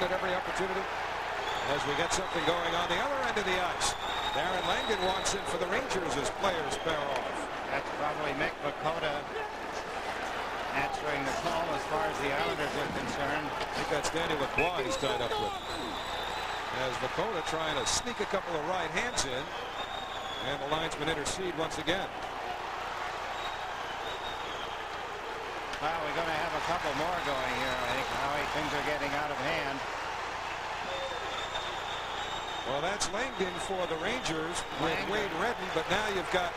Redden at every opportunity as we get something going on the other end of the ice. Darren Langdon wants in for the Rangers as players pair off. That's probably Mick Beukeboom answering the call as far as the Islanders are concerned. I think that's Danny Lacroix he's tied up with. As Beukeboom trying to sneak a couple of right hands in, and the linesmen intercede once again. Well, we're going to have a couple more going here. I think Howie, things are getting out of hand. Well, that's Langdon for the Rangers with Wade Redden, but now you've got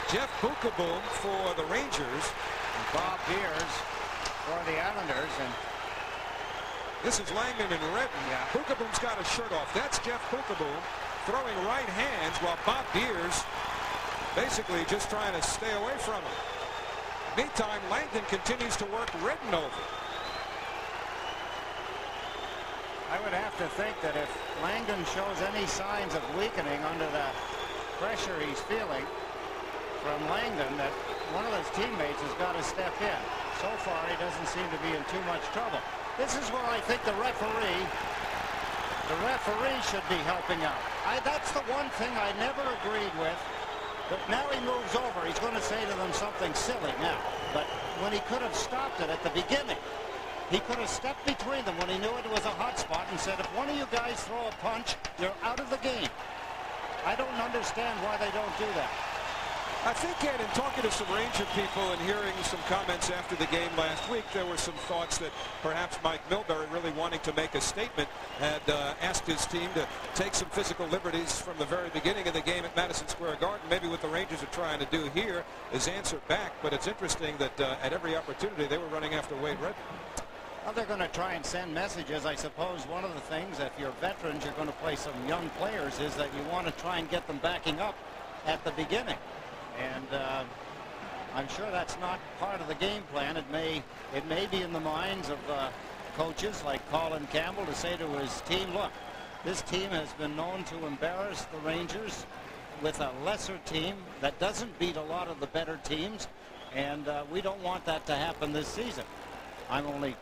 Jeff Beukeboom for the Rangers. And Bob Beers for the Islanders. And this is Langdon and Redden. Yeah. Beukeboom's got his shirt off. That's Jeff Beukeboom throwing right hands while Bob Beers basically just trying to stay away from him. Meantime, Langdon continues to work Redden over. I would have to think that if Langdon shows any signs of weakening under the pressure he's feeling from Langdon, that one of his teammates has got to step in. So far, he doesn't seem to be in too much trouble. This is where I think the referee should be helping out. That's the one thing I never agreed with. But now he moves over. He's going to say to them something silly now. But when he could have stopped it at the beginning, he could have stepped between them when he knew it was a hot spot and said, if one of you guys throw a punch, you're out of the game. I don't understand why they don't do that. I think, Ed, in talking to some Ranger people and hearing some comments after the game last week, there were some thoughts that perhaps Mike Milbury, really wanting to make a statement, had asked his team to take some physical liberties from the very beginning of the game at Madison Square Garden. Maybe what the Rangers are trying to do here is answer back, but it's interesting that at every opportunity they were running after Wade Redden. Well, they're going to try and send messages. I suppose one of the things, if you're veterans, you're going to play some young players, is that you want to try and get them backing up at the beginning. And I'm sure that's not part of the game plan. It may be in the minds of coaches like Colin Campbell to say to his team, look, this team has been known to embarrass the Rangers with a lesser team that doesn't beat a lot of the better teams, and we don't want that to happen this season. I'm only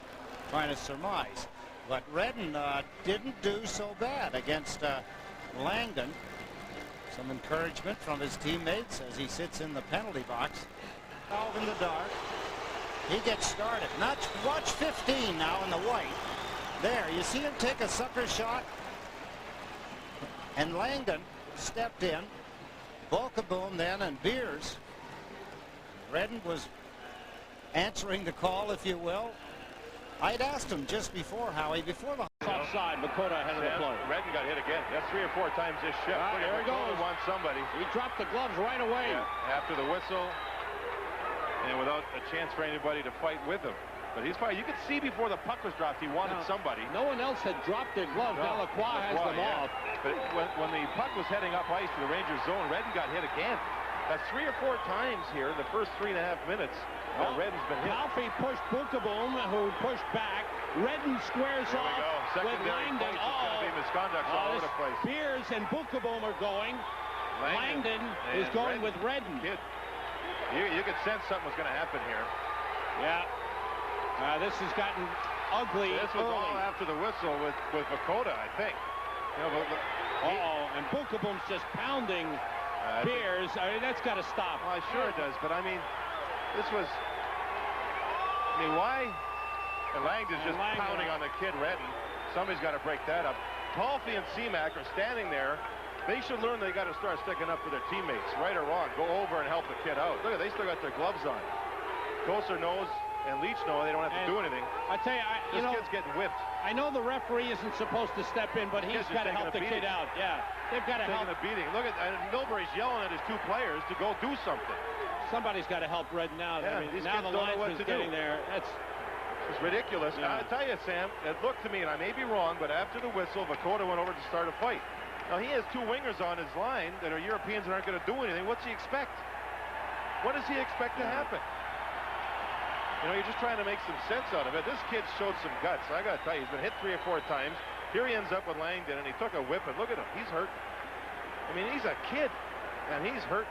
trying to surmise. But Redden didn't do so bad against Langdon. Some encouragement from his teammates as he sits in the penalty box. Out in the dark. He gets started. Watch 15 now in the white. There, you see him take a sucker shot. And Langdon stepped in. Beukeboom then and Beers. Redden was answering the call, if you will. I'd asked him just before, Howie, before the offside. Beukeboom ahead of the play. Redden got hit again. That's 3 or 4 times this shift. There he goes. Wants somebody. He dropped the gloves right away. Yeah, after the whistle, and without a chance for anybody to fight with him. But he's fine. You could see before the puck was dropped, he wanted somebody. No one else had dropped their gloves. Now Lacroix has them off. But when the puck was heading up ice to the Rangers zone, Redden got hit again. That's 3 or 4 times here in the first 3.5 minutes. Redden's been hit. Alfie pushed Beukeboom, who pushed back. Redden squares off with Langdon. It's going to be misconduct all over the place. Beers and Beukeboom are going. Langdon is going with Redden. You could sense something was going to happen here. Yeah. This has gotten ugly. This was all after the whistle with Beukeboom, I think. And Beukeboom's just pounding Beers. I mean, that's got to stop. Well, sure it does, but I mean, this was. I mean, why? And Langdon's just pounding on the kid Redden. Somebody's got to break that up. Tolfi and Seamack are standing there. They should learn they got to start sticking up for their teammates, right or wrong. Go over and help the kid out. Look, they still got their gloves on. Kosar knows and Leach know they don't have to do anything. I tell you, this kid's getting whipped. I know the referee isn't supposed to step in, but he's got to help the kid out. Yeah, they've got to help. Taking a beating. Look at Milbury's yelling at his 2 players to go do something. Somebody's got to help Redden out. Yeah, I mean, now the linesman's getting there. It's ridiculous. Yeah. I tell you, Sam, it looked to me, and I may be wrong, but after the whistle, Beukeboom went over to start a fight. Now, he has 2 wingers on his line that are Europeans and aren't going to do anything. What's he expect? What does he expect to happen? You know, you're just trying to make some sense out of it. This kid showed some guts. I got to tell you, he's been hit 3 or 4 times. Here he ends up with Langdon, and he took a whip, and look at him. He's hurt. I mean, he's a kid, and he's hurt.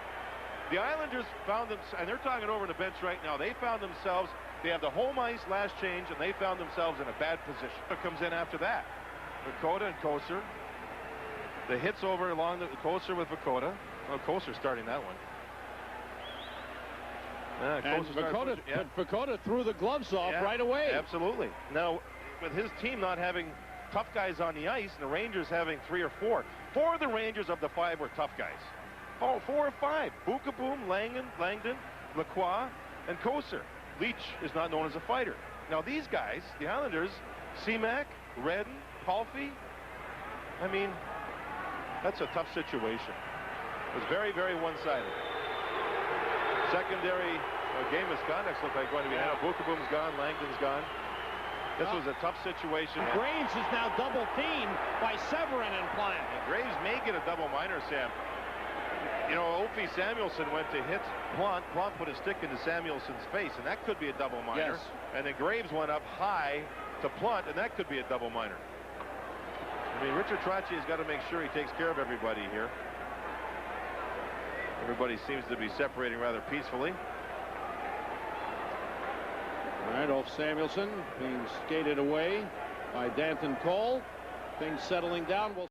The Islanders found them, and they're talking over the bench right now. They found themselves, they have the home ice last change, and they found themselves in a bad position. It comes in after that. Vukota and Koser. The hits over along the Koser with Vukota. Oh, Koser starting that one. And Vukota threw the gloves off right away. Absolutely. Now, with his team not having tough guys on the ice, and the Rangers having 3 or 4. 4 of the Rangers of the 5 were tough guys. Oh, 4 or 5. Beukeboom, Langdon, Lacroix, and Koser. Leach is not known as a fighter. Now, these guys, the Islanders, Seamack, Redden, Palffy, I mean, that's a tough situation. It was very, very one-sided. Secondary game misconduct looks like going to be handled. Beukeboom's gone, Langdon's gone. This was a tough situation. Graves is now double teamed by Severin and Plant. Graves may get a double minor, Sam. You know, Opie Samuelson went to hit Plant. Plant put a stick into Samuelson's face, and that could be a double minor. Yes. And then Graves went up high to Plant, and that could be a double minor. I mean, Richard Trottier has got to make sure he takes care of everybody here. Everybody seems to be separating rather peacefully. All right, off Samuelson being skated away by Danton Cole. Things settling down. We'll